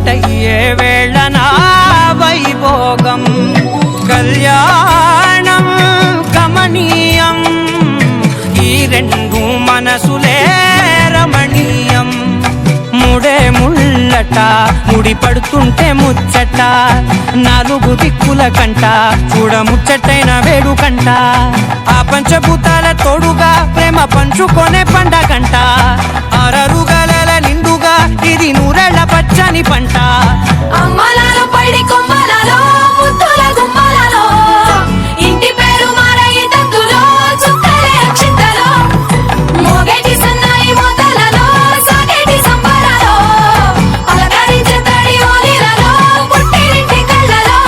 ఒకటయ్యే వేళ నా వైభోగం కళ్యాణం కమనీయం ఈ రెండు మనసులే రమణీయం ముడే ముళ్ళట ముడి పడుతుంటే ముచ్చట నాలుగు దిక్కుల కంట చూడ ముచ్చటైన వేడుకంట ఆ పంచభూతాల తోడుగా ప్రేమ పంచుకొనే పండగంట ఆరరుగల నిండుగా ఇది నూరెళ్ళ పచ్చని పంట అమ్మలాలో పడి కొమ్మలలో ముద్దుల గుమ్మలలో ఇంటి పేరు మారయి తందులో చుక్కలే అక్షింతలో మోగేటి సన్నాయి మోతలలో సాగేటి సంబరాలో అలకరించే తడి ఓలిలలో పుట్టినింటి కళ్ళలో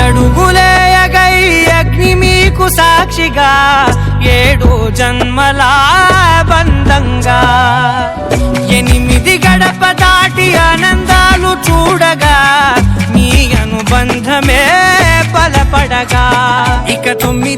ఏడడుగులేయగై అగ్ని మీకు సాక్షిగా 7 జన్మల బంధంగా 8 గడప దాటి ఆనందాలు చూడగా మీ అనుబంధమే బలపడగా ఇక 9